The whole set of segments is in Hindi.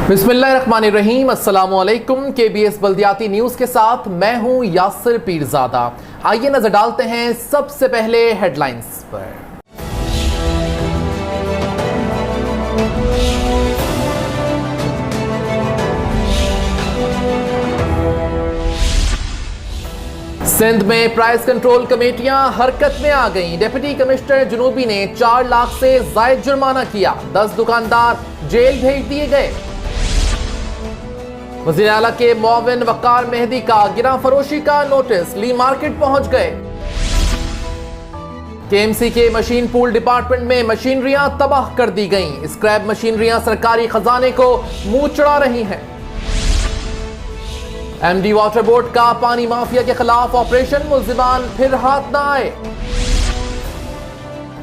बिस्मिल्लाहिर्रहमानिर्रहीम, अस्सलामुअलैकुम। KBS बल्दियाती न्यूज़ के साथ मैं हूं यासिर पीरजादा। आइए नजर डालते हैं सबसे पहले हेडलाइंस पर। सिंध में प्राइस कंट्रोल कमेटियां हरकत में आ गईं। डिप्टी कमिश्नर जुनूबी ने 4 लाख से जायद जुर्माना किया। 10 दुकानदार जेल भेज दिए गए। वज़ीर आला के मुआविन वकार मेहदी का गिरा फरोशी का नोटिस, ली मार्केट पहुंच गए। KMC के मशीन पूल डिपार्टमेंट में मशीनरियां तबाह कर दी गईं। स्क्रैप मशीनरियां सरकारी खजाने को मुंह चढ़ा रही हैं। MD वाटर बोर्ड का पानी माफिया के खिलाफ ऑपरेशन, मुल्जिमान फिर हाथ न आए।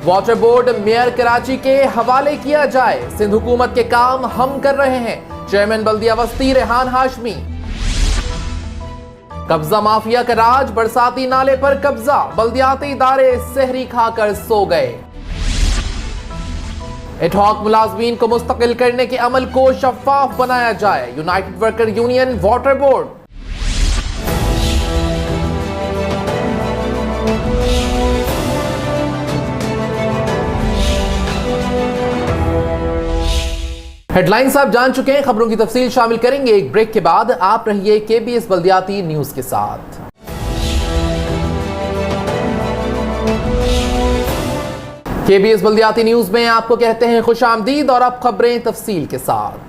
वाटर बोर्ड मेयर कराची के हवाले किया जाए। सिंध हुकूमत के काम हम कर रहे हैं, चेयरमैन बल्दिया वस्ती रेहान हाशमी। कब्जा माफिया का राज, बरसाती नाले पर कब्जा, बल्दियाती इदारे सहरी खाकर सो गए। एडहॉक मुलाजमीन को मुस्तकिल करने के अमल को शफाफ बनाया जाए। United worker union water board. Headlines आप जान चुके हैं, खबरों की तफसील शामिल करेंगे एक ब्रेक के बाद। आप रहिए KBS बल्दियाती न्यूज के साथ। KBS बल्दियाती न्यूज में आपको कहते हैं खुशामदीद, और अब खबरें तफसील के साथ।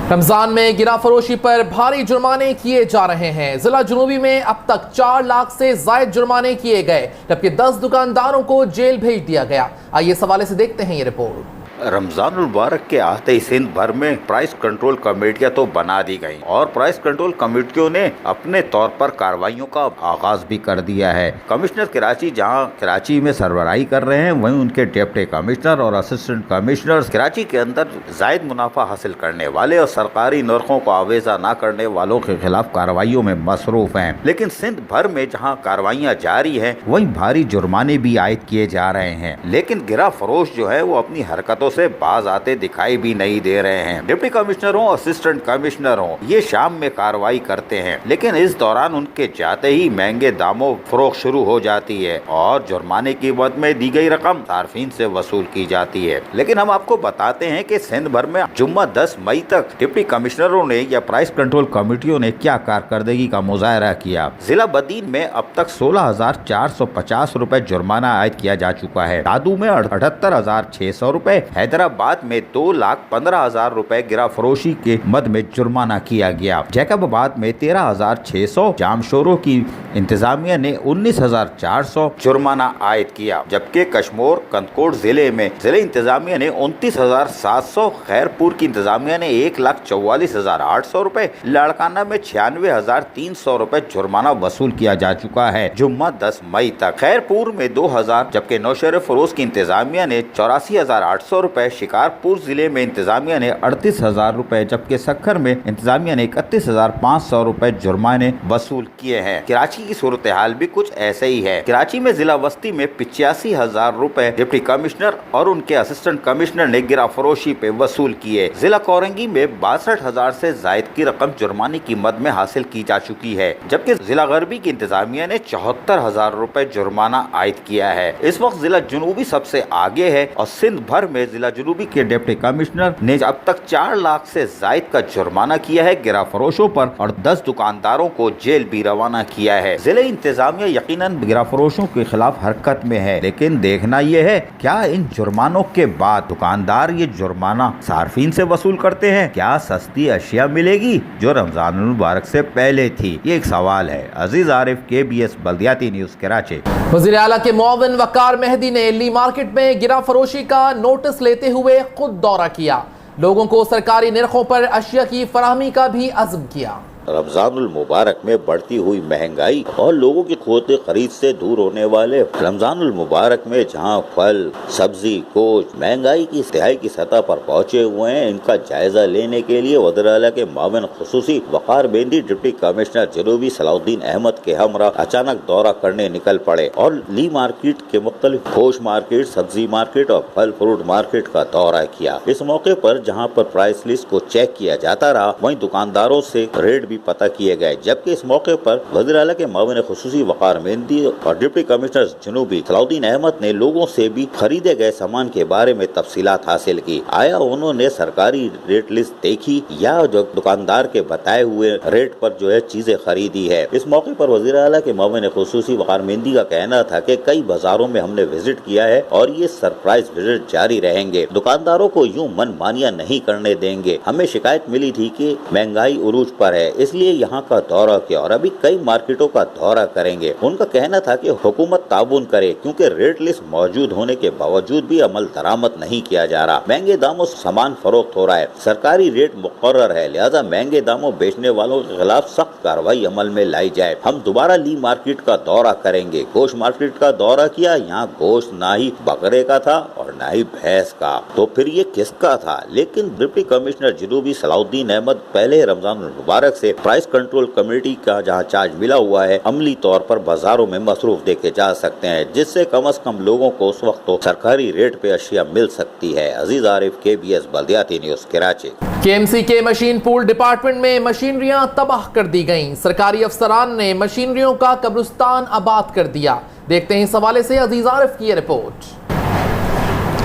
रमजान में गिरा फरोशी पर भारी जुर्माने किए जा रहे हैं। जिला जुनूबी में अब तक 4 लाख से जायद जुर्माने किए गए, जबकि 10 दुकानदारों को जेल भेज दिया गया। आइए इस हवाले से देखते हैं ये रिपोर्ट। रमजान मुबारक के आते ही सिंध भर में प्राइस कंट्रोल कमेटियां तो बना दी गई, और प्राइस कंट्रोल कमेटियों ने अपने तौर पर कार्रवाइयों का आगाज भी कर दिया है। कमिश्नर कराची जहां कराची में सरबराही कर रहे हैं, वहीं उनके डिप्टी कमिश्नर और असिस्टेंट कमिश्नर कराची के अंदर जायद मुनाफा हासिल करने वाले और सरकारी नरखों को आवेजा न करने वालों के खिलाफ कार्रवाइयों में मसरूफ हैं। लेकिन सिंध भर में जहाँ कार्रवाइयाँ जारी है, वहीं भारी जुर्माने भी आयद किए जा रहे हैं। लेकिन गिरा फरोश जो है वो अपनी हरकतों से बाज आते दिखाई भी नहीं दे रहे हैं। डिप्टी कमिश्नर हो, असिस्टेंट कमिश्नर हो, ये शाम में कार्रवाई करते हैं, लेकिन इस दौरान उनके जाते ही महंगे दामों फरोख्त शुरू हो जाती है और जुर्माने की मद में दी गई रकम सार्फिन से वसूल की जाती है। लेकिन हम आपको बताते हैं कि सिंध भर में जुम्मा 10 मई तक डिप्टी कमिश्नरों ने या प्राइस कंट्रोल कमेटियों ने क्या कारकर्दगी का मुजाहरा किया। जिला बदीन में अब तक 16,450 रुपए जुर्माना आयद किया जा चुका है। दादू में 78,600 रुपए, हैदराबाद में 2,15,000 रुपए गिरा फरोशी के मद में जुर्माना किया गया। जैकबाबाद में 13,600, जामशोरों की इंतजामिया ने 19,400 जुर्माना आयद किया, जबकि कश्मीर कंदकोट जिले में जिले इंतजामिया ने 29,700, खैरपुर की इंतजामिया ने 1,44,800 रुपए, लाड़काना में 96,300 रुपए जुर्माना वसूल किया जा चुका है जुम्मा 10 मई तक। खैरपुर में 2,000, जबकि नौशहर फरोज की इंतजामिया ने 84,800 रुपए, शिकारपुर जिले में इंतजामिया ने 38,000 रुपए, जबकि सक्खर में इंतजामिया ने 31,500 रुपए जुर्माने वसूल किए हैं। कराची की सूरत हाल भी कुछ ऐसे ही है। कराची में जिला वस्ती में 85,000 रुपए डिप्टी कमिश्नर और उनके असिस्टेंट कमिश्नर ने गिरा फरोशी पे वसूल किए। जिला कोरंगी में 62,000 से जायद की रकम जुर्माने की मद में हासिल की जा चुकी है, जबकि जिला गरबी की इंतजामिया ने 74,000 रुपए जुर्माना आयद किया है। इस वक्त जिला जुनूबी सबसे आगे है और सिंध भर में जिला जुनूबी के डिप्टी कमिश्नर ने अब तक 4 लाख से जायद का जुर्माना किया है गिरा फरोशों पर, और 10 दुकानदारों को जेल भी रवाना किया है। जिले इंतजामिया यकीनन गिरा फरोशों के खिलाफ हरकत में है, लेकिन देखना यह है क्या इन जुर्मानों के बाद दुकानदार ये जुर्माना सार्फिन से वसूल करते हैं। क्या सस्ती अशिया मिलेगी जो रमजान मुबारक से पहले थी, ये एक सवाल है। अजीज आरिफ, KBS बल्दियाती न्यूज कराची। वज़ीर आला के मुआविन वकार मेहदी ने ली मार्केट में गिरा फरोशी का नोटिस लेते हुए खुद दौरा किया। लोगों को सरकारी निर्खों पर अशिया की फराहमी का भी अज़्म किया। रमजानुल मुबारक में बढ़ती हुई महंगाई और लोगों की खोते खरीद से दूर होने वाले रमजानुल मुबारक में जहां फल, सब्जी, गोश्त महंगाई की तिहाई की सतह पर पहुंचे हुए हैं, इनका जायजा लेने के लिए वज़ीर आला के मामून खुसूसी वक़ार मेहंदी डिप्टी कमिश्नर जनूबी सलाउद्दीन अहमद के हमरा अचानक दौरा करने निकल पड़े और ली मार्केट के मुख्तलिफ गोश्त मार्केट, सब्जी मार्केट और फल फ्रूट मार्केट का दौरा किया। इस मौके पर जहाँ पर प्राइस लिस्ट को चेक किया जाता रहा, वहीं दुकानदारों से रेट भी पता किए गए। जबकि इस मौके पर वज़ीर आला के मामून खुसूसी वक़ार मेहंदी और डिप्टी कमिश्नर जनूबी सलाउद्दीन अहमद ने लोगों से भी खरीदे गए सामान के बारे में तफसीलात हासिल की। आया उन्होंने सरकारी रेट लिस्ट देखी या जो दुकानदार के बताए हुए रेट पर जो है चीजें खरीदी है। इस मौके पर वज़ीर आला के मामून खुसूसी वक़ार मेहंदी का कहना था कि कई बाजारों में हमने विजिट किया है और ये सरप्राइज विजिट जारी रहेंगे। दुकानदारों को यूं मनमानियां नहीं करने देंगे। हमें शिकायत मिली थी कि महंगाई उरूज पर है, इसलिए यहाँ का दौरा किया और अभी कई मार्केटों का दौरा करेंगे। उनका कहना था कि हुकूमत ताबून करे, क्योंकि रेट लिस्ट मौजूद होने के बावजूद भी अमल दरामद नहीं किया जा रहा। महंगे दामों से सामान फरोख्त हो रहा है, सरकारी रेट मुकर्रर है, लिहाजा महंगे दामों बेचने वालों के खिलाफ सख्त कार्रवाई अमल में लाई जाए। हम दोबारा ली मार्केट का दौरा करेंगे। गोश्त मार्केट का दौरा किया, यहाँ गोश्त ना ही बकरे का था और ना ही भैंस का, तो फिर ये किसका था? लेकिन डिप्टी कमिश्नर जनूबी सलाउद्दीन अहमद पहले रमजान मुबारक से प्राइस कंट्रोल कमेटी का जहाँ चार्ज मिला हुआ है, अमली तौर पर बाजारों में मसरूफ देखे जा सकते हैं, जिससे कम से कम लोगों को उस वक्त तो सरकारी रेट पे अशिया मिल सकती है। अजीज आरिफ, KBS बल्दियाती न्यूज, कराची। KMC के मशीन पूल डिपार्टमेंट में मशीनरियां तबाह कर दी गईं। सरकारी अफसरान ने मशीनरियों का कब्रिस्तान आबाद कर दिया। देखते हैं इस हवाले से अजीज आरिफ की रिपोर्ट।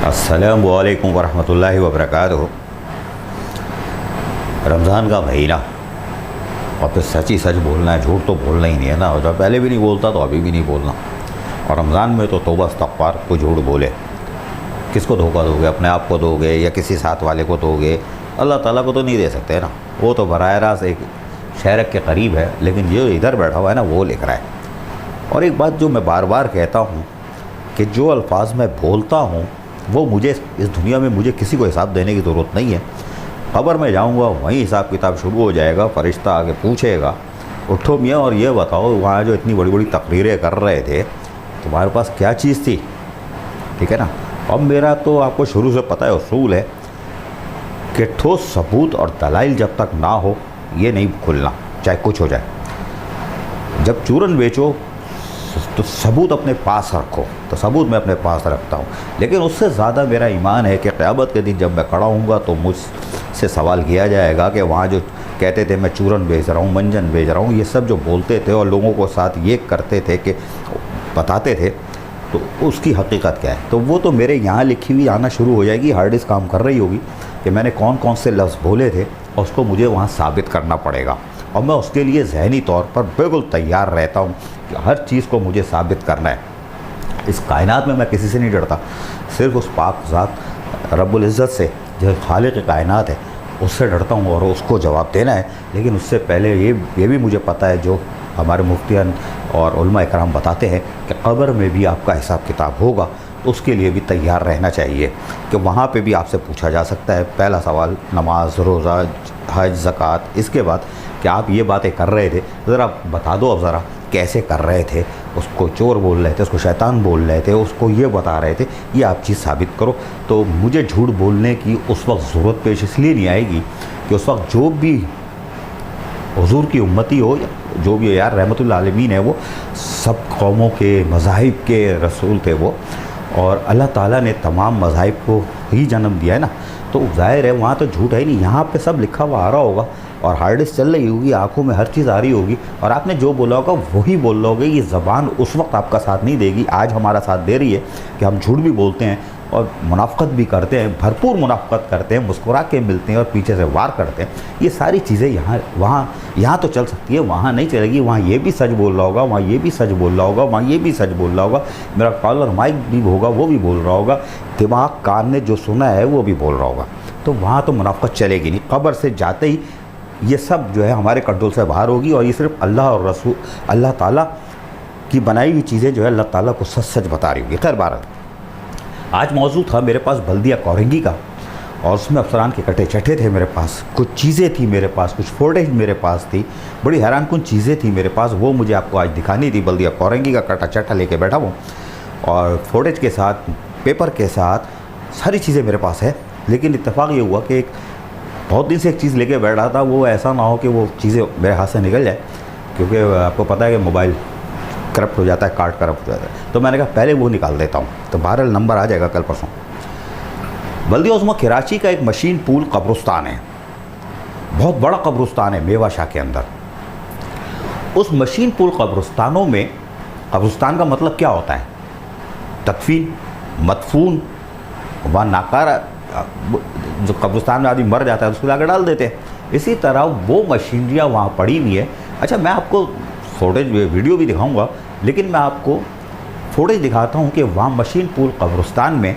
अस्सलामु अलैकुम वरहमतुल्लाहि वबरकातुहू। रमज़ान का महीना और फिर सच ही सच बोलना है, झूठ तो बोलना ही नहीं है ना। और जब पहले भी नहीं बोलता तो अभी भी नहीं बोलना। और रमज़ान में तो तौबा इस्तग़फ़ार, को झूठ बोले। किसको धोखा दोगे? अपने आप को दोगे या किसी साथ वाले को दोगे? अल्लाह ताला को तो नहीं दे सकते ना, वो तो बराह रास्त एक शहरक के करीब है, लेकिन जो इधर बैठा हुआ है ना वो लिख रहा है। और एक बात जो मैं बार बार कहता हूँ कि जो अल्फाज मैं बोलता हूँ वो मुझे इस दुनिया में मुझे किसी को हिसाब देने की ज़रूरत नहीं है। ख़बर में जाऊँगा वहीं हिसाब किताब शुरू हो जाएगा। फ़रिश्ता आगे पूछेगा, उठो मियाँ और ये बताओ वहाँ जो इतनी बड़ी बड़ी तकरीरें कर रहे थे तुम्हारे पास क्या चीज़ थी? ठीक है ना। अब मेरा तो आपको शुरू से पता है उसूल है कि ठोस सबूत और दलाइल जब तक ना हो ये नहीं खुलना, चाहे कुछ हो जाए। जब चूरन बेचो तो सबूत अपने पास रखो, तो सबूत मैं अपने पास रखता हूँ। लेकिन उससे ज़्यादा मेरा ईमान है कि क़यामत के दिन जब मैं खड़ा हूँगा तो मुझसे सवाल किया जाएगा कि वहाँ जो कहते थे मैं चूरन बेच रहा हूँ, मंजन बेच रहा हूँ, ये सब जो बोलते थे और लोगों को साथ ये करते थे कि बताते थे, तो उसकी हकीकत क्या है? तो वो तो मेरे यहाँ लिखी हुई आना शुरू हो जाएगी। हार्ड डिस्क काम कर रही होगी कि मैंने कौन कौन से लफ्ज़ बोले थे और उसको मुझे वहाँ साबित करना पड़ेगा। और मैं उसके लिए ज़हनी तौर पर बिल्कुल तैयार रहता हूँ कि हर चीज़ को मुझे साबित करना है। इस कायनात में मैं किसी से नहीं डरता, सिर्फ उस पाक ज़ात रब्बुल इज़्ज़त से जो खालिक़ कायनात है उससे डरता हूँ और उसको जवाब देना है। लेकिन उससे पहले ये भी मुझे पता है, जो हमारे मुफ्तियान और उलमा इकराम बताते हैं कि क़ब्र में भी आपका हिसाब किताब होगा, तो उसके लिए भी तैयार रहना चाहिए कि वहाँ पे भी आपसे पूछा जा सकता है। पहला सवाल नमाज, रोज़ा, हज, ज़कात। इसके बाद कि आप ये बातें कर रहे थे, ज़रा बता दो, अब ज़रा कैसे कर रहे थे? उसको चोर बोल रहे थे, उसको शैतान बोल रहे थे, उसको ये बता रहे थे, ये आप चीज़ साबित करो। तो मुझे झूठ बोलने की उस वक्त ज़रूरत पेश इसलिए नहीं आएगी कि उस वक्त जो भी हुज़ूर की उम्मती हो, जो भी यार रहमतुल आलमीन है, वो सब कौमों के मज़ाहिब के रसूल थे वो, और अल्लाह ताला ने तमाम मज़ाहिब को ही जन्म दिया है ना। तो ज़ाहिर है वहाँ तो झूठ है ही नहीं। यहाँ पे सब लिखा हुआ आ रहा होगा और हार्ड डिस्क चल रही होगी, आंखों में हर चीज़ आ रही होगी और आपने जो बोला होगा वही बोल रहे होगे। ये ज़बान उस वक्त आपका साथ नहीं देगी, आज हमारा साथ दे रही है कि हम झूठ भी बोलते हैं और मुनाफ़क़त भी करते हैं, भरपूर मुनाफ़क़त करते हैं, मुस्कुरा के मिलते हैं और पीछे से वार करते हैं। ये सारी चीज़ें यहाँ तो चल सकती है, वहाँ नहीं चलेगी। वहाँ ये भी सच बोल रहा होगा, वहाँ ये भी सच बोल रहा होगा, वहाँ ये भी सच बोल रहा होगा, मेरा कॉलर माइक भी होगा वो भी बोल रहा होगा, दिमाग कान ने जो सुना है वो भी बोल रहा होगा। तो वहाँ तो मुनाफ़क़त चलेगी नहीं। क़ब्र से जाते ही ये सब जो है हमारे कंट्रोल से बाहर होगी और ये सिर्फ अल्लाह और रसूल, अल्लाह ताला की बनाई हुई चीज़ें जो है अल्लाह ताला को सच सच बता रही होगी। खैर बहरहाल आज मौजूद था मेरे पास बल्दिया कोरंगी का, और उसमें अफसरान के कटे चटे थे मेरे पास, कुछ चीज़ें थी मेरे पास, कुछ फुटेज मेरे पास थी, बड़ी हैरानकुन चीज़ें थी मेरे पास, वो मुझे आपको आज दिखानी थी। बल्दिया कोरंगी का कटा चटा लेके बैठा हूँ और फुटेज के साथ, पेपर के साथ सारी चीज़ें मेरे पास है। लेकिन इत्तेफाक ये हुआ कि एक बहुत दिन से एक चीज़ लेके बैठ रहा था, वो ऐसा ना हो कि वो चीज़ें मेरे हाथ से निकल जाए, क्योंकि आपको पता है कि मोबाइल करप्ट हो जाता है, कार्ड करप्ट हो जाता है। तो मैंने कहा पहले वो निकाल देता हूँ, तो बहरहाल नंबर आ जाएगा कल परसों। बल्दिया उस्मा कराची का एक मशीन पूल कब्रिस्तान है, बहुत बड़ा कब्रिस्तान है मेवा शाह के अंदर। उस मशीन पूल कब्रिस्तानों में, कब्रिस्तान का मतलब क्या होता है? तदफीन, मदफून, वहाँ नाकारा, जो कब्रिस्तान में आदमी मर जाता है उसको लाकर डाल देते हैं। इसी तरह वो मशीनरियाँ वहाँ पड़ी हुई है। अच्छा, मैं आपको फुटेज वीडियो भी दिखाऊंगा, लेकिन मैं आपको फुटेज दिखाता हूँ कि वहाँ मशीन पूल कब्रिस्तान में,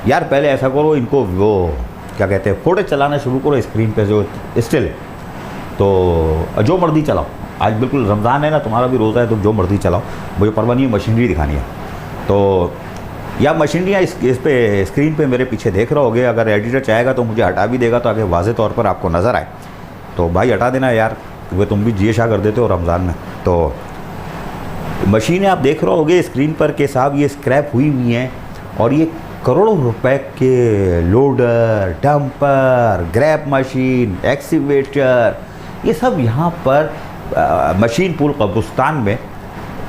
यार पहले ऐसा करो, इनको वो क्या कहते हैं, फुटेज चलाना शुरू करो स्क्रीन पे, जो स्टिल है तो जो मर्जी चलाओ। आज बिल्कुल रमज़ान है ना, तुम्हारा भी रोज़ा है, तो जो मर्जी चलाओ, मुझे परवाह नहीं है, मशीनरी दिखानी है। तो या मशीनरियाँ इस पे स्क्रीन पे मेरे पीछे देख रहे होगे। अगर एडिटर चाहेगा तो मुझे हटा भी देगा, तो आगे वाज़े तौर पर आपको नज़र आए। तो भाई हटा देना यार, वे तुम भी जिए शाह कर देते हो रमज़ान में। तो मशीनें आप देख रहे होगे स्क्रीन पर के साहब, ये स्क्रैप हुई हुई हैं, और ये करोड़ों रुपए के loader, dumper, grab machine, excavator, ये सब यहाँ पर मशीन पूल कब्रिस्तान में।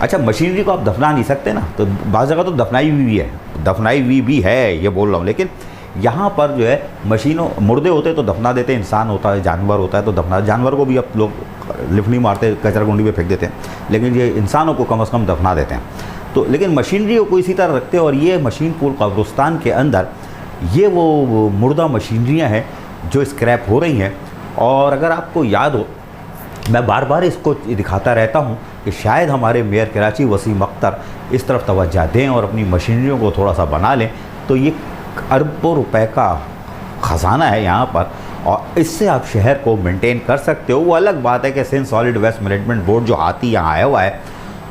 अच्छा, मशीनरी को आप दफना नहीं सकते ना, तो बाज़ जगह तो दफनाई हुई भी है, दफनाई हुई भी है ये बोल रहा हूँ। लेकिन यहाँ पर जो है मशीनों, मुर्दे होते तो दफना देते, इंसान होता है, जानवर होता है तो दफना, जानवर को भी अब लोग लिफ्ट नहीं मारते, कचरा कुंडी में फेंक देते हैं, लेकिन ये इंसानों को कम से कम दफना देते हैं। तो लेकिन मशीनरी को इसी तरह रखते हैं। और ये मशीन पूल कब्रिस्तान के अंदर ये वो मुर्दा मशीनरियाँ हैं जो स्क्रैप हो रही हैं। और अगर आपको याद हो, मैं बार बार इसको दिखाता रहता हूँ कि शायद हमारे मेयर कराची वसीम अख्तर इस तरफ तवज्जो दें और अपनी मशीनरियों को थोड़ा सा बना लें, तो ये अरबों रुपए का ख़जाना है यहाँ पर, और इससे आप शहर को मेंटेन कर सकते हो। वो अलग बात है कि Sindh solid waste management board जो हाथी यहाँ आया हुआ है,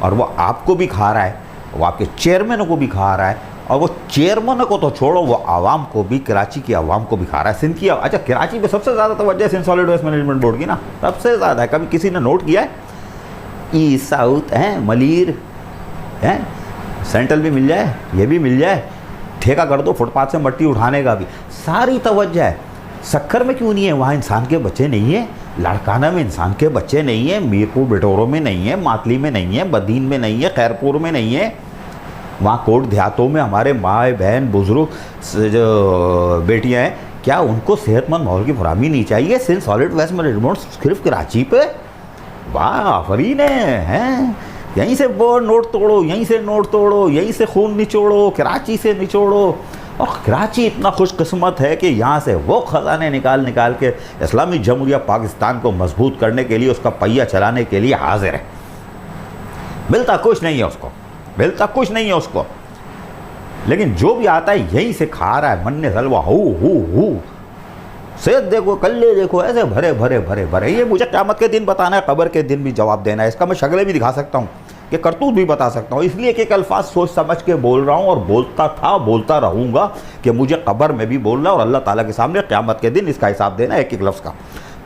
और वो आपको भी खा रहा है, वो आपके चेयरमैनों को भी खा रहा है, और वो चेयरमैनों को तो छोड़ो, वो आवाम को भी, कराची की आवाम को भी खा रहा है। सिंध की, अच्छा कराची पे सबसे ज़्यादा तवज्जो Sindh solid waste management board की ना, सबसे ज़्यादा है। कभी किसी ने नोट किया है? ई साउथ हैं, मलीर हैं, सेंट्रल भी मिल जाए, ये भी मिल जाए, ठेका कर दो फुटपाथ से मट्टी उठाने का भी, सारी तवज्जो है। सक्खर में क्यों नहीं है? वहाँ इंसान के बच्चे नहीं है, लाड़काना में इंसान के बच्चे नहीं है, मीरपुर बिटोरो में नहीं है, मातली में नहीं है, बदीन में नहीं है, खैरपुर में नहीं है। वहाँ कोट देहातों में हमारे माए बहन बुजुर्ग जो बेटियाँ हैं, क्या उनको सेहतमंद माहौल की फराहमी नहीं चाहिए? सिंध सॉलिड वेस्ट मैनेजमेंट सिर्फ कराची पे, वाह आफरीन है। यहीं से वो नोट तोड़ो, यहीं से नोट तोड़ो, यहीं से खून निचोड़ो, कराची से निचोड़ो। और कराची इतना खुशकिस्मत है कि यहाँ से वो ख़जाने निकाल निकाल के इस्लामी जमहूरिया पाकिस्तान को मजबूत करने के लिए, उसका पहिया चलाने के लिए हाजिर है। मिलता कुछ नहीं है उसको, मिलता कुछ नहीं है उसको, लेकिन जो भी आता है यहीं से खा रहा है। मन्ने सलवा हु सेहत देखो, कल्ले देखो, ऐसे भरे भरे भरे भरे। ये मुझे क़यामत के दिन बताना है, कब्र के दिन भी जवाब देना है। इसका मैं शक्लें भी दिखा सकता हूँ, कि करतूत भी बता सकता हूँ। इसलिए कि एक अल्फाज सोच समझ के बोल रहा हूँ, और बोलता था, बोलता रहूँगा, कि मुझे कब्र में भी बोलना और अल्लाह ताला के सामने क़यामत के दिन इसका हिसाब देना है, एक एक लफ्ज़ का।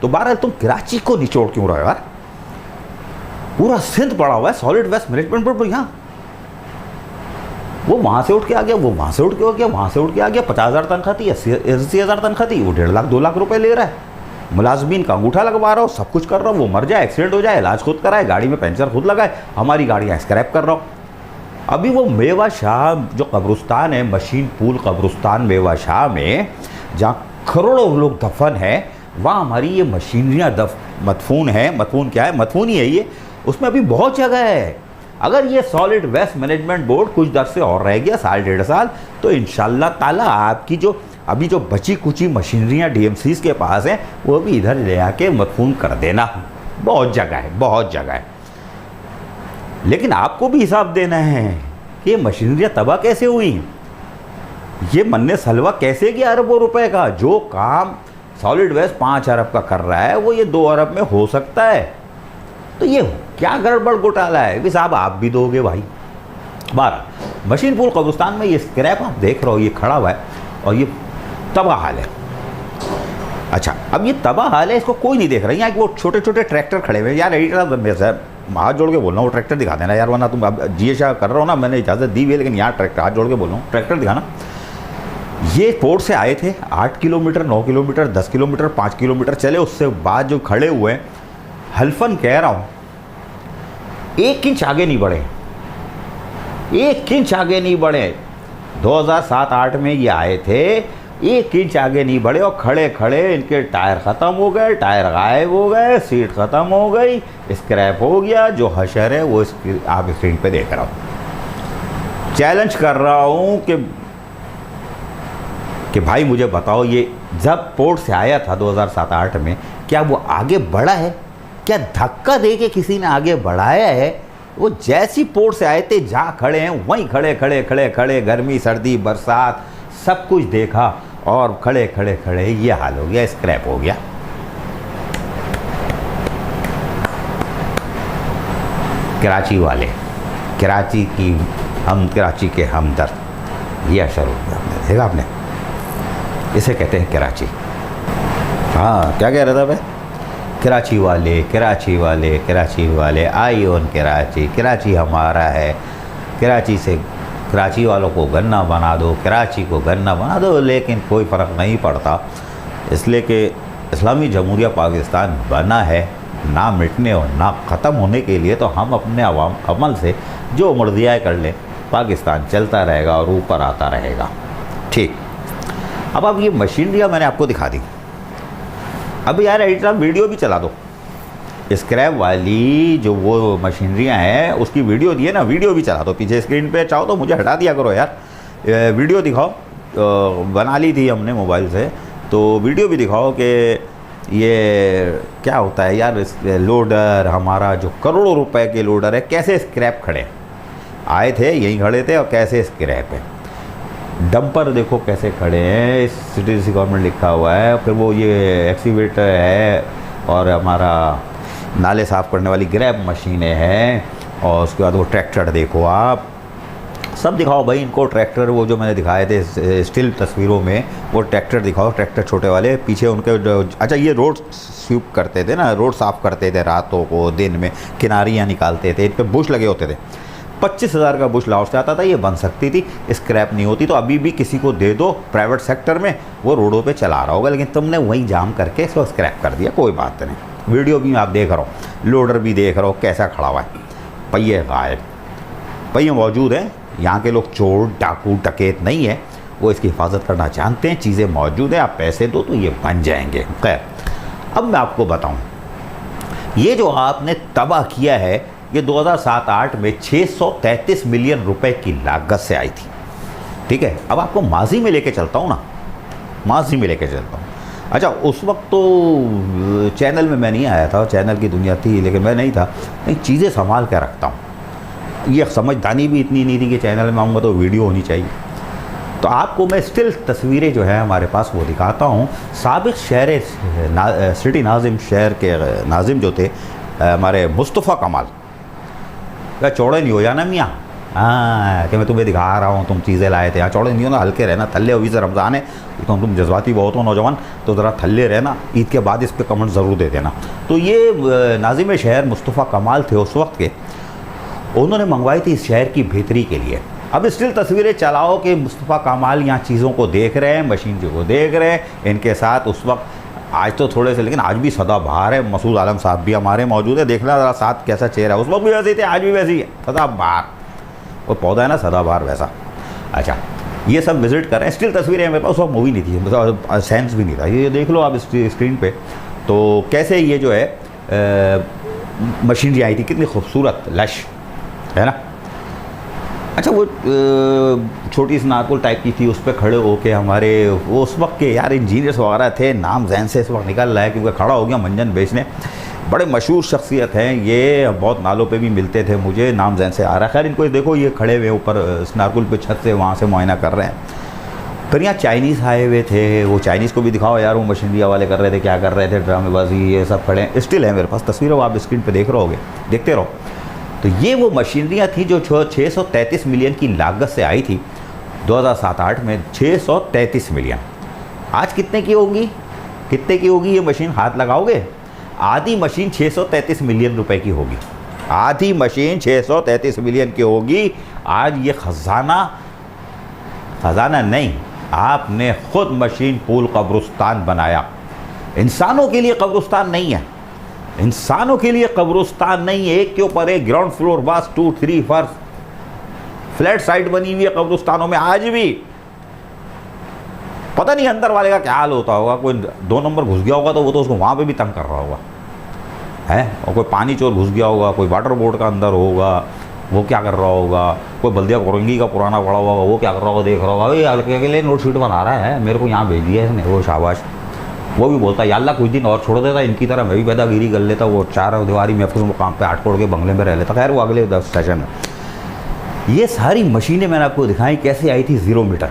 तो बहरहाल तुम कराची को निचोड़ क्यों रहे हो यार? पूरा सिंध पड़ा हुआ है सॉलिड वेस्ट मैनेजमेंट बोर्ड। यहाँ वो वहाँ से उठ के आ गया, वो वहाँ से उठ के हो गया, वहाँ से उठ के आ गया। 50,000 तनख्वाह थी, 80,000 तनख्वाह थी, वो 1.5 लाख 2 लाख रुपए ले रहा है। मुलाजमीन का अंगूठा लगवा रहा हो, सब कुछ कर रहा हो, वो मर जाए, एक्सीडेंट हो जाए, इलाज खुद कराए, गाड़ी में पंचर खुद लगाए, हमारी गाड़ियाँ स्क्रैप कर रहा हो। अभी वो मेवा शाह जो कब्रिस्तान है, मशीन पूल कब्रिस्तान मेवा शाह में, जहाँ करोड़ों लोग दफन है, वहाँ हमारी ये मशीनरियाँ मदफून है। मदफून क्या है? मदफून ही है ये। उसमें अभी बहुत जगह है। अगर ये सॉलिड वेस्ट मैनेजमेंट बोर्ड कुछ दर से और रह गया, साल 1.5 साल, तो इंशाल्लाह ताला आपकी जो अभी जो बची कुची मशीनरियाँ डीएमसीज के पास हैं, वो भी इधर ले आके मदफून कर देना। बहुत जगह है, बहुत जगह है। लेकिन आपको भी हिसाब देना है कि ये मशीनरियाँ तबाह कैसे हुई, ये मन्ने सलवा कैसे गया अरबों रुपए का। जो काम सॉलिड वेस्ट 5 अरब का कर रहा है, वो ये 2 अरब में हो सकता है। तो ये क्या गड़बड़ घोटाला है कि साहब आप भी दोगे भाई। 12 मशीन पूल कब्रिस्तान में ये स्क्रैप आप देख रहे हो, ये खड़ा हुआ है और ये तबाह हाल है। अच्छा, अब ये तबाह हाल है, इसको कोई नहीं देख रहा है। यहाँ वो छोटे छोटे ट्रैक्टर खड़े हुए हैं यार। एडिटर साहब हाथ जोड़ के बोल रहा हूँ, वो ट्रैक्टर दिखा देना यार, वरना तुम अब जी शाह कर रहा हो ना, मैंने इजाज़त दी हुई है, लेकिन यहाँ ट्रैक्टर हाथ जोड़ के बोल रहा हूँ, ट्रैक्टर दिखाना। ये पोर्ट से आए थे, 8 किलोमीटर, 9 किलोमीटर, 10 किलोमीटर, 5 किलोमीटर चले, उससे बाद जो खड़े हुए हैं, हल्फन कह रहा हूँ 1 इंच आगे नहीं बढ़े, 1 इंच आगे नहीं बढ़े। 2007-8 में ये आए थे, 1 इंच आगे नहीं बढ़े, और खड़े खड़े इनके टायर ख़त्म हो गए, टायर गायब हो गए, सीट ख़त्म हो गई, स्क्रैप हो गया। जो हशर है वो आप स्क्रीन पे देख रहा हूँ। चैलेंज कर रहा हूँ कि भाई मुझे बताओ, ये जब पोर्ट से आया था 2007-8 में, क्या वो आगे बढ़ा है? क्या धक्का दे के किसी ने आगे बढ़ाया है? वो जैसी पोर्ट से आए थे, जहाँ खड़े हैं वहीं खड़े खड़े खड़े खड़े, गर्मी सर्दी बरसात सब कुछ देखा, और खड़े खड़े खड़े ये हाल हो गया, स्क्रैप हो गया। कराची वाले, कराची के हमदर्द, ये असर हो गया। आपने देखा, आपने इसे कहते हैं कराची। हाँ, क्या कह रहा था भाई? कराची वाले, कराची वाले, कराची वाले, आई ऑन कराची, कराची हमारा है, कराची वालों को गन्ना बना दो, कराची को गन्ना बना दो। लेकिन कोई फ़र्क नहीं पड़ता, इसलिए कि इस्लामी जमहूरिया पाकिस्तान बना है ना मिटने और ना ख़त्म होने के लिए। तो हम अपने अमल से जो मर्ज़ियाँ कर लें, पाकिस्तान चलता रहेगा और ऊपर आता रहेगा। ठीक, अब ये मशीनरियाँ मैंने आपको दिखा दी। अब यार एडिटर वीडियो भी चला दो, स्क्रैप वाली जो वो मशीनरियाँ हैं उसकी वीडियो दी है ना, वीडियो भी चला दो पीछे स्क्रीन पे। चाहो तो मुझे हटा दिया करो यार, वीडियो दिखाओ। बना ली थी हमने मोबाइल से, तो वीडियो भी दिखाओ कि ये क्या होता है यार। लोडर हमारा जो करोड़ों रुपए के लोडर है, कैसे स्क्रैप खड़े आए थे, यहीं खड़े थे, और कैसे स्क्रैप है। डंपर देखो कैसे खड़े हैं, सिटी गवर्नमेंट लिखा हुआ है, फिर वो ये एक्सीवेटर है, और हमारा नाले साफ़ करने वाली ग्रैब मशीनें हैं, और उसके बाद वो ट्रैक्टर देखो आप, सब दिखाओ भाई इनको। ट्रैक्टर वो जो मैंने दिखाए थे स्टिल तस्वीरों में, वो ट्रैक्टर दिखाओ, ट्रैक्टर छोटे वाले पीछे उनके। अच्छा, ये रोड स्वीप करते थे ना, रोड साफ़ करते थे रातों को, दिन में किनारियाँ निकालते थे, इन पर बुश लगे होते थे। 25,000 का बुश लाहौर से आता था, ये बन सकती थी, स्क्रैप नहीं होती। तो अभी भी किसी को दे दो प्राइवेट सेक्टर में, वो रोडों पे चला रहा होगा, लेकिन तुमने वहीं जाम करके इसको स्क्रैप कर दिया। कोई बात नहीं, वीडियो भी आप देख रहा हो, लोडर भी देख रहा हो कैसा खड़ा हुआ है, पहिए गायब, पहिए मौजूद हैं। यहाँ के लोग चोर डाकू डकैत नहीं है, वो इसकी हिफाजत करना जानते हैं, चीज़ें मौजूद हैं, आप पैसे दो तो ये बन जाएंगे। खैर, अब मैं आपको बताऊँ, ये जो आपने तबाह किया है, ये 2007-8 में 633 मिलियन रुपए की लागत से आई थी। ठीक है, अब आपको माजी में लेके चलता हूँ ना, माजी में लेके चलता हूँ। अच्छा, उस वक्त तो चैनल में मैं नहीं आया था, चैनल की दुनिया थी, लेकिन मैं नहीं था। नहीं, चीज़ें संभाल कर रखता हूँ। ये समझदानी भी इतनी नहीं थी कि चैनल में आऊँगा तो वीडियो होनी चाहिए। तो आपको मैं स्टिल तस्वीरें जो है हमारे पास वो दिखाता हूँ। साबिक़ शहर सिटी नाजिम, शहर के नाजिम जो थे हमारे मुस्तफ़ा कमाल, क्या चौड़े नहीं हो जाना मियाँ, हाँ, कि मैं तुम्हें दिखा रहा हूँ तुम चीज़ें लाए थे, यहाँ चौड़े नहीं हो ना, हल्के रहना, थल्ले हो। से रमज़ान है तो तुम जज्बाती बहुत हो नौजवान, तो ज़रा थल्ले रहना। ईद के बाद इस पर कमेंट ज़रूर दे देना। तो ये नाजिम शहर मुस्तफ़ा कमाल थे उस वक्त के, उन्होंने मंगवाई थी इस शहर की बेहतरी के लिए। अब स्टिल तस्वीरें चलाओ कि मुस्तफ़ा कमाल यहाँ चीज़ों को देख रहे हैं, मशीनरी को देख रहे हैं, इनके साथ उस वक्त, आज तो थोड़े से, लेकिन आज भी सदाबहार है। मसूद आलम साहब भी हमारे मौजूद है, देखना ज़रा साथ कैसा चेहरा है। उस वक्त भी वैसे ही थे, आज भी वैसे ही है, सदाबहार। वो पौधा है ना सदाबहार, वैसा। अच्छा, ये सब विज़िट कर रहे हैं। स्टिल तस्वीरें मेरे पास, उस वक्त मूवी नहीं थी, मतलब सेंस भी नहीं था। ये देख लो आप स्क्रीन पे, तो कैसे ये जो है मशीनरी आई थी, कितनी खूबसूरत लश है ना। अच्छा, वो छोटी स्नारकुल टाइप की थी, उस पर खड़े होके हमारे वो उस वक्त के यार इंजीनियर्स वगैरह थे, नाम जहन से इस वक्त निकल रहा है क्योंकि खड़ा हो गया मंजन बेचने। बड़े मशहूर शख्सियत हैं ये, बहुत नालों पे भी मिलते थे मुझे, नाम जहन से आ रहा है। खैर, इनको देखो ये खड़े हुए ऊपर स्नारकुल पे छत से, वहाँ से मुआयना कर रहे हैं। फिर यहाँ चाइनीज़ आए हुए थे, वो चाइनीज़ को भी दिखाओ यार, वो मशीनरिया वाले कर रहे थे, क्या कर रहे थे, ड्रामेबाजी, ये सब खड़े हैं। स्टिल है मेरे पास तस्वीरें, आप स्क्रीन पर देख रहे होगे, देखते रहो। तो ये वो मशीनरियाँ थी जो 633 मिलियन की लागत से आई थी 2007-8 में। 633 मिलियन आज कितने की होंगी? कितने की होगी ये मशीन, हाथ लगाओगे? आधी मशीन 633 मिलियन रुपए की होगी, आधी मशीन 633 मिलियन की होगी। आज ये खजाना नहीं, आपने खुद मशीन पूल कब्रिस्तान बनाया। इंसानों के लिए कब्रिस्तान नहीं है, इंसानों के लिए कब्रिस्तान नहीं है। एक के ऊपर एक, ग्राउंड फ्लोर, बस 2 3 फर्श, फ्लैट साइट बनी हुई है कब्रिस्तानों में आज भी। पता नहीं अंदर वाले का क्या हाल होता होगा, कोई 2 नंबर घुस गया होगा तो वो तो उसको वहाँ पे भी तंग कर रहा होगा है, और कोई पानी चोर घुस गया होगा, कोई वाटर बोर्ड का अंदर होगा, वो क्या कर रहा होगा, कोई बल्दिया कोरंगी का पुराना पड़ा होगा, वो क्या कर रहा होगा, देख रहा होगा, ये हल्के के लिए नोट शीट बना रहा है, मेरे को यहाँ भेज दिया है इसने, वो शाबाश। वो भी बोलता है या अल्लाह कुछ दिन और छोड़ देता, इनकी तरह मैं भी पैदागिरी कर लेता, वो 4 दीवारी महफूज मुकाम पे 8 करोड़ के बंगले में रह लेता। खैर वो अगले 10 सेशन में। ये सारी मशीनें मैंने आपको दिखाई कैसे आई थी 0 मीटर,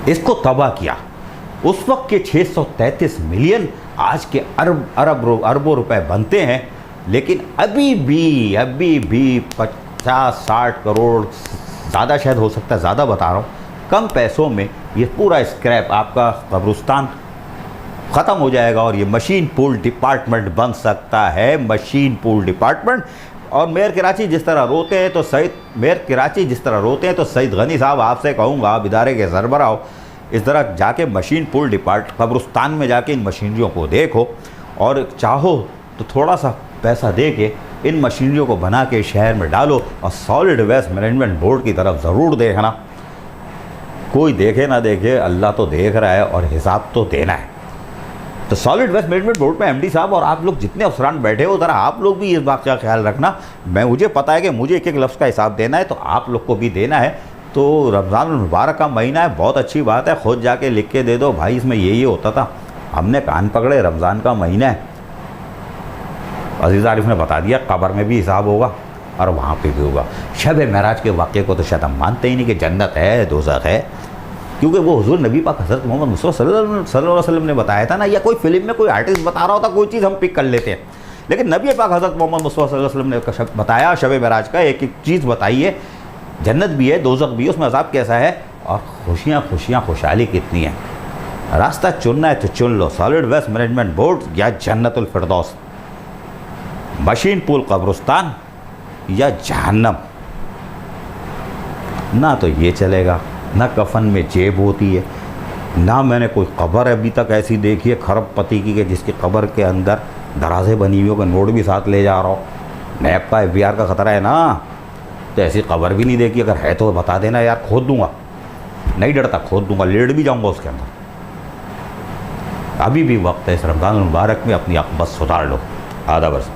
इसको तबाह किया। उस वक्त के 633 मिलियन आज के अरबों रुपए बनते हैं, लेकिन अभी भी 50-60 करोड़, ज़्यादा शायद हो सकता है, ज़्यादा बता रहा हूँ, कम पैसों में ये पूरा स्क्रैप आपका कब्रिस्तान ख़त्म हो जाएगा और ये मशीन पूल डिपार्टमेंट बन सकता है, मशीन पूल डिपार्टमेंट। और मेयर कराची जिस तरह रोते हैं तो सईद गनी साहब आपसे कहूँगा, आप इदारे के सरबराह हो, इस तरह जाके मशीन पूल कब्रिस्तान में जाके इन मशीनरियों को देखो, और चाहो तो थोड़ा सा पैसा दे के इन मशीनरियों को बना के शहर में डालो, और सॉलिड वेस्ट मैनेजमेंट बोर्ड की तरफ ज़रूर देखना। कोई देखे ना देखे, अल्लाह तो देख रहा है और हिसाब तो देना है। तो सॉलिड वेस्ट मैनेजमेंट बोर्ड में एमडी साहब और आप लोग जितने अफसरान बैठे हो, ज़रा आप लोग भी इस बात का ख्याल रखना। मुझे पता है कि मुझे एक लफ्ज़ का हिसाब देना है, तो आप लोग को भी देना है। तो रमज़ान मुबारक का महीना है, बहुत अच्छी बात है, खुद जाके लिख के दे दो भाई इसमें ये होता था, हमने कान पकड़े, रमज़ान का महीना है। अजीज़ आरिफ ने बता दिया कब्र में भी हिसाब होगा और वहाँ पे भी होगा। शब महराज के वाक़े को तो शायद हम मानते ही नहीं कि जन्नत है दोज़ख है, क्योंकि वो हुज़ूर नबी पाक हज़रत मोहम्मद मुस्तफ़ा सल्लल्लाहु अलैहि वसल्लम ने बताया था ना, या कोई फिल्म में कोई आर्टिस्ट बता रहा होता, कोई चीज़ हम पिक कर लेते हैं, लेकिन नबी पाक हज़रत मोहम्मद मुस्तफ़ा सल्लल्लाहु अलैहि वसल्लम ने बताया, शब महराज का एक चीज़ बताई है, जन्नत भी है, दोज़ख भी है, उसमें अज़ाब कैसा है, और खुशियाँ खुशहाली कितनी है। रास्ता चुनना है तो चुन लो, सॉलिड वेस्ट मैनेजमेंट बोर्ड या जन्नतुल फिरदौस, मशीन पूल कब्रिस्तान या जहन्नम। ना तो ये चलेगा, ना कफन में जेब होती है, ना मैंने कोई कब्र अभी तक ऐसी देखी है खरबपति की, जिसकी कब्र के अंदर दराजे बनी हुई हो, नोट भी साथ ले जा रहा हो। नैब का FBR का ख़तरा है ना, तो ऐसी कब्र भी नहीं देखी। अगर है तो बता देना यार, खोद दूंगा, नहीं डरता, खोद दूंगा, लेट भी जाऊंगा उसके अंदर। अभी भी वक्त है, इस रमज़ान मुबारक में अपनी अक़बत सुधार लो। आधा बरस।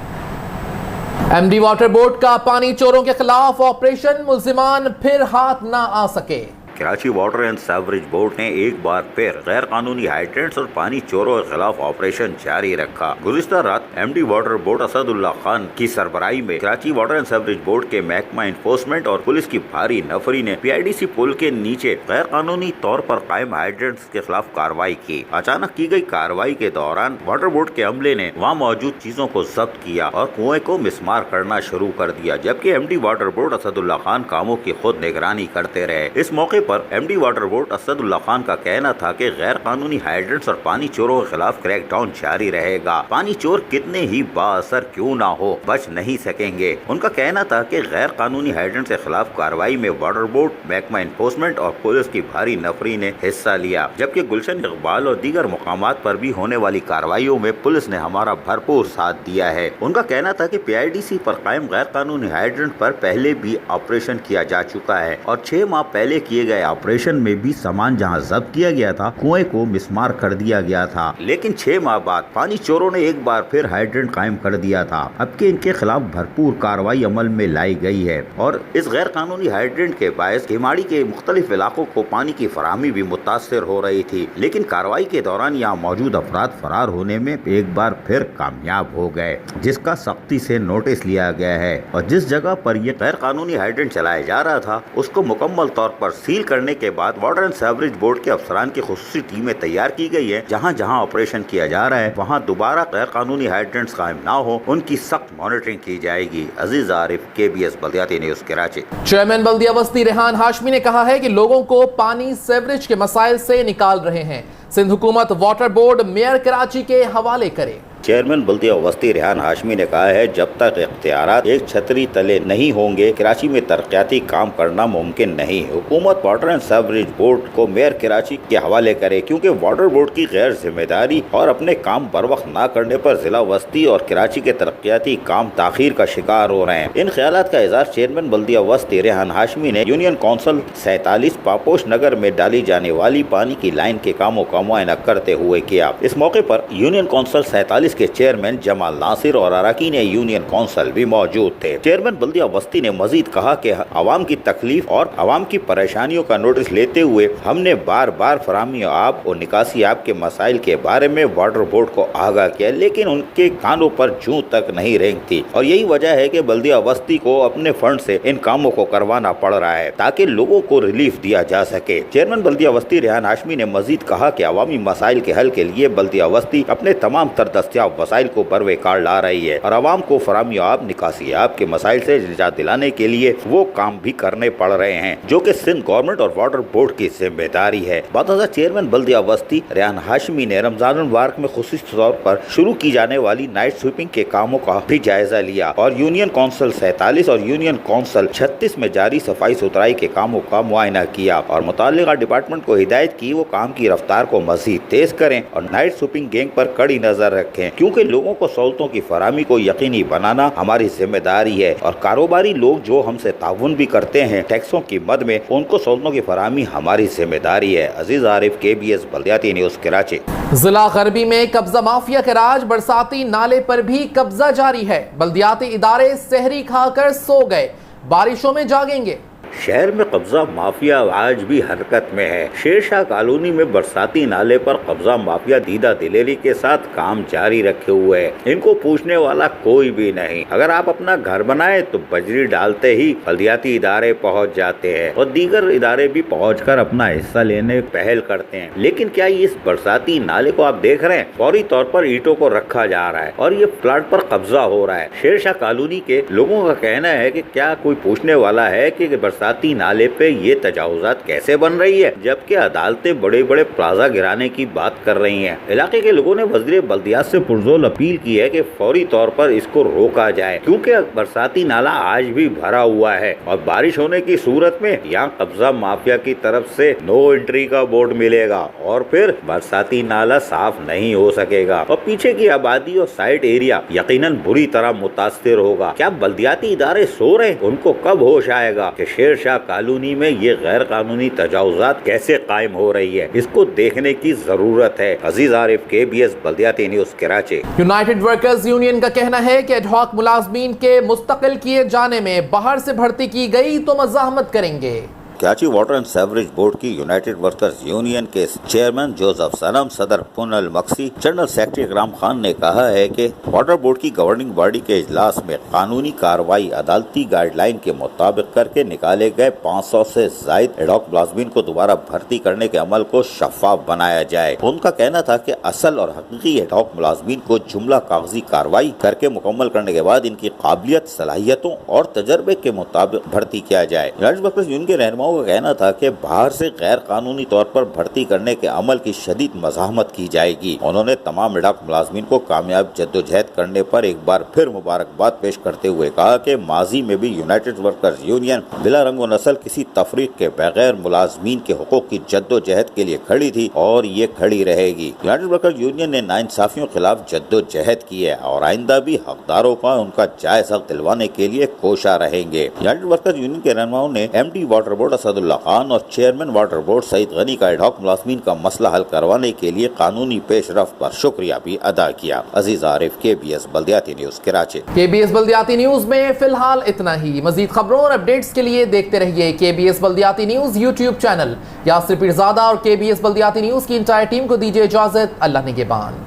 एमडी वाटर बोर्ड का पानी चोरों के खिलाफ ऑपरेशन, मुल्जिमान फिर हाथ ना आ सके। Karachi water and sewerage board ने एक बार फिर गैर कानूनी हाइड्रेंट्स और पानी चोरों के खिलाफ ऑपरेशन जारी रखा। गुज़िश्ता रात MD water board Asadullah Khan की सरबराही में Karachi water and sewerage board के महकमा इन्फोर्समेंट और पुलिस की भारी नफरी ने PIDC पुल के नीचे गैर कानूनी तौर पर कायम हाइड्रेंट्स के खिलाफ कार्रवाई की। अचानक की गई कार्रवाई के दौरान वाटर बोर्ड के अमले ने वहाँ मौजूद चीजों को जब्त किया और कुएं को मिसमार करना शुरू कर दिया, जबकि MD water board Asadullah Khan कामों की खुद निगरानी करते रहे। इस मौके पर MD water board Asadullah Khan का कहना था कि गैर कानूनी हाइड्रेंट्स और पानी चोरों के खिलाफ क्रैकडाउन जारी रहेगा। पानी चोर कितने ही बाअसर क्यों ना हो, बच नहीं सकेंगे। उनका कहना था कि गैर कानूनी हाइड्रेंट्स के खिलाफ कार्रवाई में वाटर बोर्ड, महकमा इन्फोर्समेंट और पुलिस की भारी नफरी ने हिस्सा लिया, जबकि गुलशन इकबाल और दीगर मुकामात पर भी होने वाली कार्रवाइयों में पुलिस ने हमारा भरपूर साथ दिया है। उनका कहना था कि PIDC पर कायम गैर कानूनी हाइड्रेंट पर पहले भी ऑपरेशन किया जा चुका है और 6 माह पहले किए गए ऑपरेशन में भी सामान जहां जब्त किया गया था, कुएं को मिसमार कर दिया गया था। लेकिन 6 माह बाद पानी चोरों ने एक बार फिर हाइड्रेंट कायम कर दिया था। अब के इनके खिलाफ भरपूर कार्रवाई अमल में लाई गई है और इस गैर कानूनी हाइड्रेंट के बायस किमाड़ी के मुख्तलिफ इलाकों को पानी की फराहमी भी मुतासर हो रही थी। लेकिन कार्रवाई के दौरान यहाँ मौजूद अफराद फरार होने में एक बार फिर कामयाब हो गए, जिसका सख्ती से नोटिस लिया गया है और जिस जगह पर यह गैर कानूनी हाइड्रेंट चलाया जा रहा था उसको मुकम्मल तौर पर सील करने के बाद वाटर एंड सीवरेज बोर्ड के अफसरान की खुसूसी टीमें तैयार की गई है। जहां जहां ऑपरेशन किया जा रहा है वहां दोबारा गैर कानूनी हाइड्रेंट्स कायम ना हो, उनकी सख्त मॉनिटरिंग की जाएगी। अजीज आरिफ, KBS बल्दियाती न्यूज, कराची। चेयरमैन बल्दिया बस्ती रेहान हाशमी ने कहा है कि लोगों को पानी, सीवरेज के मसाइल से निकाल रहे हैं। सिंध हुकूमत वाटर बोर्ड मेयर कराची के हवाले करे। चेयरमैन बल्दिया वस्ती रेहान हाशमी ने कहा है, जब तक इख्तियारात एक छतरी तले नहीं होंगे कराची में तरक्याती काम करना मुमकिन नहीं। हुकूमत वाटर एंड सीवरेज बोर्ड को मेयर कराची के हवाले करे, क्योंकि वाटर बोर्ड की गैर जिम्मेदारी और अपने काम बर वक्त न करने पर जिला वस्ती और कराची के तरक्याती काम ताखीर का शिकार हो रहे हैं। इन ख्यालात का इज़हार चेयरमैन बल्दिया वस्ती रेहान हाशमी ने यूनियन काउंसिल 47 पापोश नगर में डाली जाने वाली पानी की लाइन के कामों का मुआयना करते हुए किया। इस मौके पर यूनियन काउंसिल 47 के चेयरमैन जमाल नासिर और अरकान यूनियन काउंसिल भी मौजूद थे। चेयरमैन बल्दिया वस्ती ने मजीद कहा कि आवाम की तकलीफ और आवाम की परेशानियों का नोटिस लेते हुए हमने बार बार फराहमी आब और निकासी आब के मसाइल के बारे में वाटर बोर्ड को आगाह किया, लेकिन उनके कानों पर जूं तक नहीं रेंगती और यही वजह है कि बल्दिया वस्ती को अपने फंड से इन कामों को करवाना पड़ रहा है ताकि लोगों को रिलीफ दिया जा सके। चेयरमैन बल्दिया वस्ती रेहान हाशमी ने मजीद कहा कि अवामी मसाइल के हल के लिए बल्दिया वस्ती अपने तमाम तर दस्तियाब वसाइल को बरवेकार ला रही है और आवाम को फराहमी आब निकासी आब के मसाइल से निजात दिलाने के लिए वो काम भी करने पड़ रहे हैं जो कि सिंध गवर्नमेंट और वाटर बोर्ड की जिम्मेदारी है। बाकायदा चेयरमैन बल्दिया वस्ती रेहान हाशमी ने रमजान मुबारक में खुसूसी तौर पर शुरू की जाने वाली नाइट स्वीपिंग के कामों का भी जायजा लिया और यूनियन काउंसिल 47 और यूनियन काउंसिल 36 में जारी सफाई सुथराई के कामों का मुआयना किया और मुताल्लिका डिपार्टमेंट को हिदायत की वो काम की रफ्तार को मजीद तेज करें और नाइट स्वीपिंग गैंग पर कड़ी नजर रखें, क्योंकि लोगों को सहूलतों की फराहमी को यकीनी बनाना हमारी जिम्मेदारी है और कारोबारी लोग जो हमसे ताउन भी करते हैं टैक्सों की मद में, उनको सहूलतों की फराहमी हमारी जिम्मेदारी है। अजीज आरिफ, KBS बल्दियाती न्यूज कराची। जिला गरबी में कब्जा माफिया के राज, बरसाती नाले पर भी कब्जा जारी है। बल्दियाती इदारे सहरी खाकर सो गए, बारिशों में जागेंगे। शहर में कब्जा माफिया आज भी हरकत में है। शेरशाह कॉलोनी में बरसाती नाले पर कब्जा माफिया दीदा दिलेरी के साथ काम जारी रखे हुए है। इनको पूछने वाला कोई भी नहीं। अगर आप अपना घर बनाए तो बजरी डालते ही बल्दियाती इदारे पहुंच जाते हैं और दीगर इदारे भी पहुंचकर अपना हिस्सा लेने पहल करते हैं। लेकिन क्या इस बरसाती नाले को आप देख रहे हैं, फौरी तौर पर ईंटों को रखा जा रहा है और ये प्लाट पर कब्जा हो रहा है। शेरशाह कॉलोनी के लोगों का कहना है कि क्या कोई पूछने वाला है कि बरसाती नाले पे ये तजावुजात कैसे बन रही है, जबकि अदालतें बड़े बड़े प्लाजा गिराने की बात कर रही हैं। इलाके के लोगों ने वज़ीर बल्दियात से पुरजोर अपील की है कि फौरी तौर पर इसको रोका जाए, क्योंकि बरसाती नाला आज भी भरा हुआ है और बारिश होने की सूरत में यहाँ कब्जा माफिया की तरफ से नो एंट्री का बोर्ड मिलेगा और फिर बरसाती नाला साफ नहीं हो सकेगा और पीछे की आबादी और साइड एरिया यकीनन बुरी तरह मुतासिर होगा। क्या बल्दियाती इदारे सो रहे, उनको कब होश आएगा कि शेरशाह कॉलोनी में ये गैर कानूनी तजावुजात कैसे कायम हो रही है, इसको देखने की जरूरत है। अजीज आरिफ, KBS बल्दियाती news Karachi. United workers union का कहना है कि एडहॉक मुलाजमीन के मुस्तकिल किए जाने में बाहर से भर्ती की गई तो मज़ाहमत करेंगे। Karachi water and sewerage board की यूनाइटेड वर्कर्स यूनियन के चेयरमैन जोसेफ सनम, सदर पुनल मक्सी, जनरल सेक्रेटरी इकराम खान ने कहा है कि वाटर बोर्ड की गवर्निंग बॉडी के इजलास में कानूनी कार्रवाई अदालती गाइडलाइन के मुताबिक करके निकाले गए 500 से जायद एडहॉक मुलाजमीन को दोबारा भर्ती करने के अमल को शफाफ बनाया जाए। उनका कहना था कि असल और हकीकी एडहॉक मुलाजमीन को जुमला कागजी कार्रवाई करके मुकम्मल करने के बाद इनकी काबिलियत, सलाहियतों और तजर्बे के मुताबिक भर्ती किया जाए। यूनाइटेड वर्कर्स यूनियन के रहनुमाओं का कहना था कि बाहर से गैर कानूनी तौर पर भर्ती करने के अमल की शदीद मज़ाहमत की जाएगी। उन्होंने तमाम एडहॉक मुलाजमीन को कामयाब जद्दोजहद करने पर एक बार फिर मुबारकबाद पेश करते हुए कहा कि माजी में भी यूनाइटेड वर्कर्स यूनियन बिला रंग व नस्ल किसी तफरीक के बगैर मुलाजमीन के हुकूक की जद्दोजहद के लिए खड़ी थी और ये खड़ी रहेगी। यूनाइटेड वर्कर्स यूनियन ने नाइंसाफियों के खिलाफ जद्दोजहद की है और आइंदा भी हकदारों का उनका जायज हक दिलवाने के लिए कोशा रहेंगे। यूनाइटेड वर्कर्स यूनियन के रहनुमाओं ने MD water board Asadullah Khan और chairman water board Saeed Ghani का एडहॉक मुलाजमीन का मसला हल करवाने के लिए कानूनी पेशरफ्त पर शुक्रिया भी अदा किया। अजीज आरिफ, KBS बल्दियाती न्यूज कराची। KBS बल्दियाती न्यूज में फिलहाल इतना ही। मजीद खबरों और अपडेट्स के लिए देखते रहिए KBS बल्दियाती news YouTube channel. Yasir Pirzada और KBS बल्दियाती न्यूज की इंटायर टीम को दीजिए इजाजत। अल्लाह निगहबान।